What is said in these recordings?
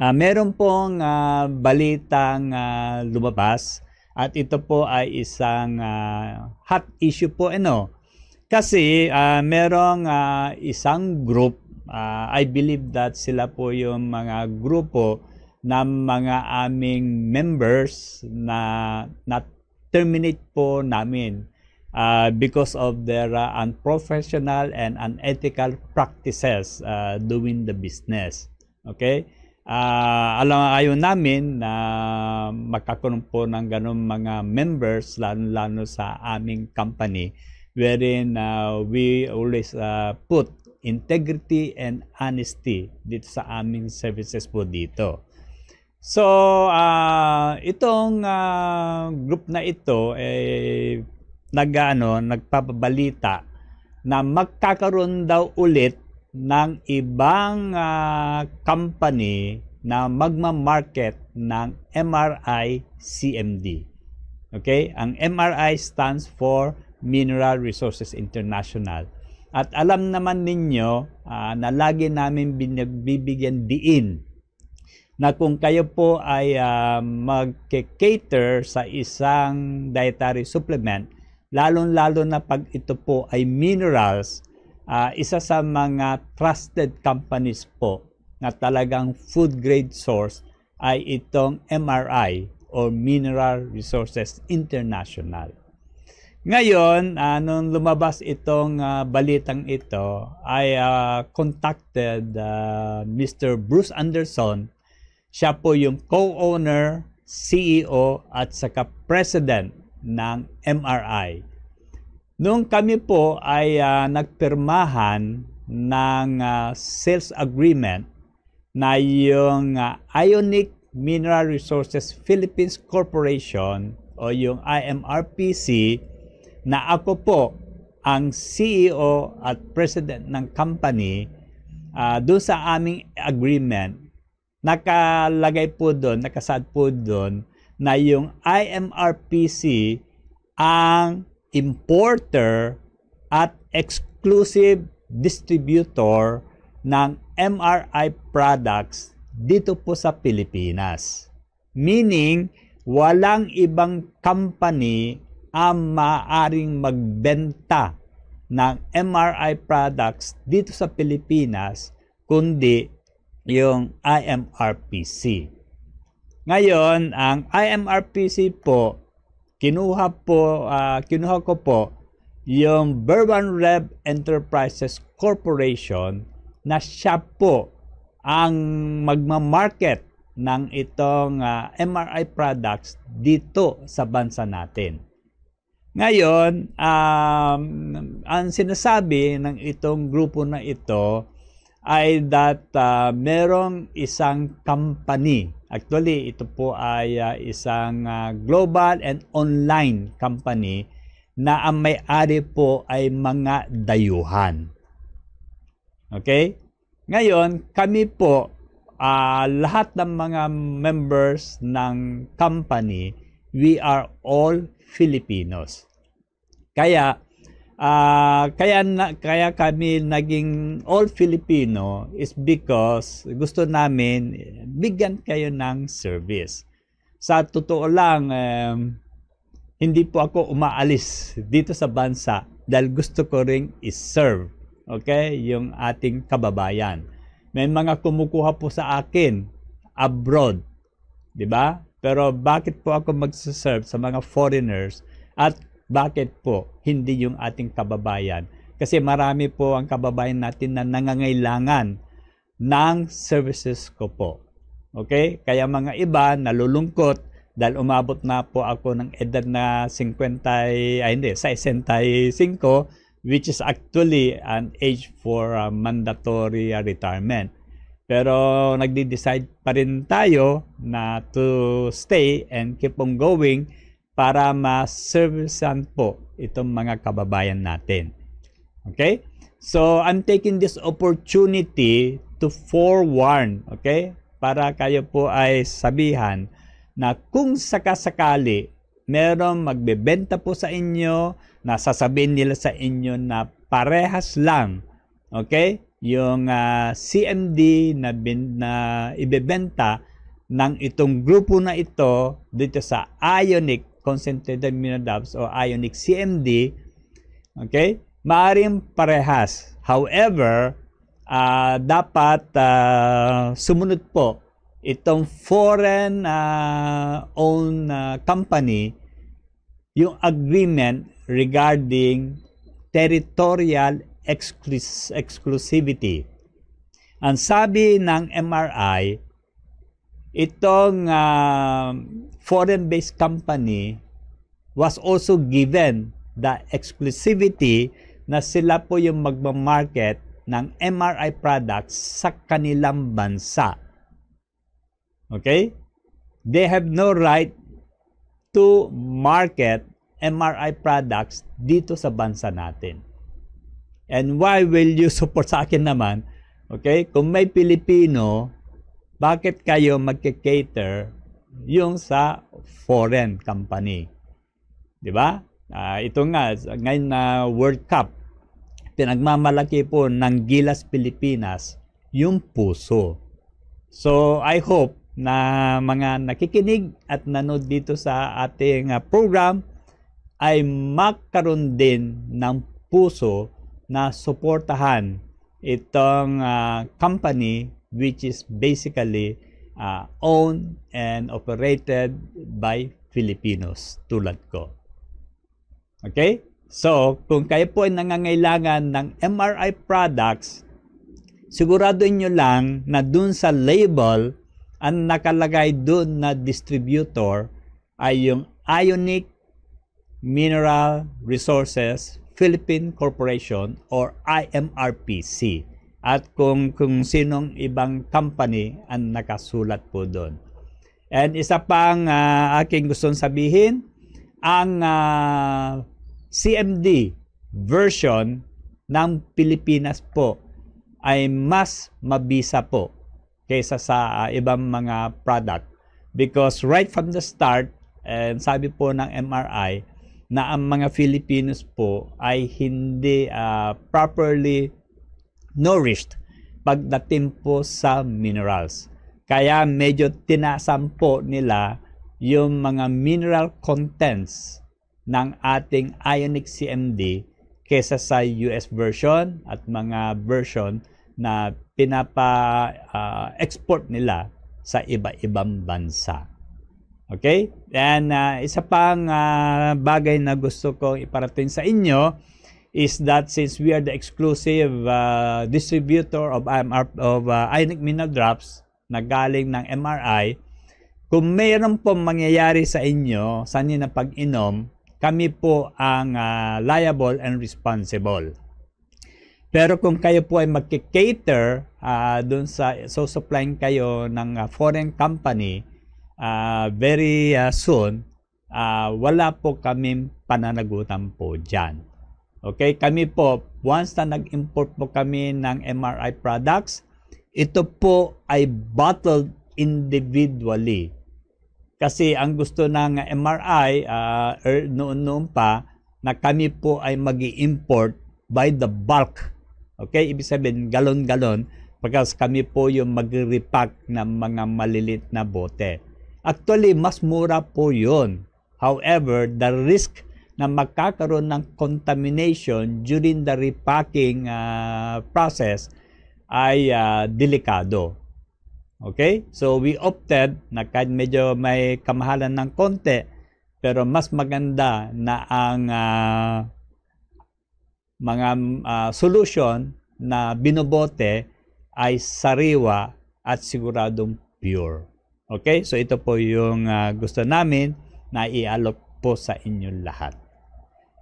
Meron pong balitang lumabas at ito po ay isang hot issue po kasi merong isang group, I believe that sila po yung mga grupo ng mga aming members na terminate po namin because of their unprofessional and unethical practices doing the business. Okay? Ayaw namin na magkakaroon po ng ganong mga members lalo sa aming company wherein we always put integrity and honesty dito sa aming services po dito. So, itong group na ito nagpapabalita na magkakaroon daw ulit ng ibang company na magma-market ng MRI CMD. Okay? Ang MRI stands for Mineral Resources International. At alam naman ninyo na lagi namin bibigyan diin na kung kayo po ay mag-cater sa isang dietary supplement, lalong-lalo na pag ito po ay minerals, isa sa mga trusted companies po na talagang food grade source ay itong MRI or Mineral Resources International. Ngayon, nung lumabas itong balitang ito, I contacted Mr. Bruce Anderson. Siya po yung co-owner, CEO at saka president ng MRI. Nung kami po ay nagpirmahan ng sales agreement na yung Ionic Mineral Resources Philippines Corporation o yung IMRPC, na ako po ang CEO at president ng company, doon sa aming agreement, nakalagay po doon, nakasad po doon na yung IMRPC ang importer at exclusive distributor ng MRI products dito po sa Pilipinas. Meaning, walang ibang company ang maaaring magbenta ng MRI products dito sa Pilipinas kundi yung IMRPC. Ngayon, ang IMRPC po, kinuha ko po yung Bourbon Rev Enterprises Corporation na siya po ang magmamarket ng itong MRI products dito sa bansa natin. Ngayon, ang sinasabi ng itong grupo na ito ay that merong isang company. Actually, ito po ay isang global and online company na ang may-ari po ay mga dayuhan. Okay? Ngayon, kami po, lahat ng mga members ng company, we are all Filipinos. Kaya kami naging all Filipino is because gusto namin bigyan kayo ng service. Sa totoo lang, hindi po ako umaalis dito sa bansa dahil gusto ko ring i-serve, okay, yung ating kababayan. May mga kumukuha po sa akin abroad, di ba? Pero bakit po ako mag-serve sa mga foreigners at bakit po hindi yung ating kababayan? Kasi marami po ang kababayan natin na nangangailangan ng services ko po. Okay? Kaya mga iba nalulungkot dahil umabot na po ako ng edad na 65, which is actually an age for mandatory retirement. Pero nagde-decide pa rin tayo na to stay and keep on going para ma-servicean po itong mga kababayan natin. Okay? So, I'm taking this opportunity to forewarn, okay? Para kayo po ay sabihan na kung sakasakali merong magbebenta po sa inyo, na sasabihin nila sa inyo na parehas lang, okay? yung CMD na ibebenta ng itong grupo na ito dito sa Ionic Concentrated Mineral o Ionic CMD, okay, maaaring parehas. However, dapat sumunod po itong foreign owned company yung agreement regarding territorial exclusivity. Ang sabi ng MRI, itong foreign-based company was also given the exclusivity na sila po yung magmamarket ng MRI products sa kanilang bansa. Okay? They have no right to market MRI products dito sa bansa natin. And why will you support sa akin naman? Okay? Kung may Pilipino, bakit kayo magke-cater yung sa foreign company? Di ba? Ito nga, ngayon na World Cup, pinagmamalaki po ng Gilas Pilipinas yung puso. So, I hope na mga nakikinig at nanood dito sa ating program ay magkaroon din ng puso na suportahan itong company which is basically owned and operated by Filipinos tulad ko. Okay? So, kung kayo po ay nangangailangan ng MRI products, siguraduhin nyo lang na dun sa label ang nakalagay dun na distributor ay yung Ionic Mineral Resources Philippine Corporation or IMRPC. At kung sinong ibang company ang nakasulat po doon. And isa pang aking gustong sabihin, ang CMD version ng Pilipinas po ay mas mabisa po kaysa sa ibang mga product. Because right from the start, and sabi po ng MRI, na ang mga Filipinos po ay hindi properly nourished pagdating po sa minerals. Kaya medyo tinasam po nila yung mga mineral contents ng ating Ionic CMD kesa sa US version at mga version na pinapa-export nila sa iba-ibang bansa. Okay? And isa pang bagay na gusto kong iparating sa inyo is that since we are the exclusive distributor of Ionic Mineral Drops na galing ng MRI, kung mayroon po mangyayari sa inyo sa inyo na pag-inom, kami po ang liable and responsible. Pero kung kayo po ay magki-cater dun sa supplying kayo ng foreign company very soon, wala po kaming pananagutan po dyan. Okay, kami po, once na nag-import po kami ng MRI products, ito po ay bottled individually. Kasi ang gusto ng MRI, noon pa, na kami po ay mag-i-import by the bulk. Okay, ibig sabihin, galon-galon, pagkas kami po yung mag-repack ng mga malilit na bote. Actually, mas mura po yun. However, the risk na magkakaroon ng contamination during the repacking process ay delikado. Okay? So, we opted na kahit medyo may kamahalan ng konti, pero mas maganda na ang mga solution na binobote ay sariwa at siguradong pure. Okay? So, ito po yung gusto namin na i-alok po sa inyong lahat.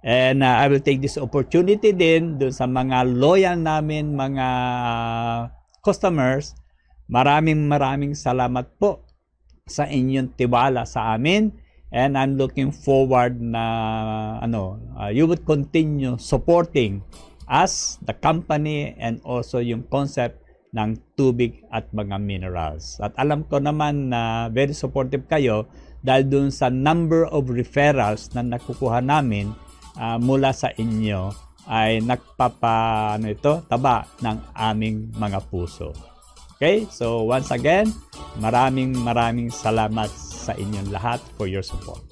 And I will take this opportunity din dun sa mga loyal namin, mga customers. Maraming salamat po sa inyong tiwala sa amin. And I'm looking forward na you would continue supporting us, the company, and also yung concept ng tubig at mga minerals. At alam ko naman na very supportive kayo dahil dun sa number of referrals na nakukuha namin mula sa inyo ay taba ng aming mga puso. Okay? So once again, maraming salamat sa inyong lahat for your support.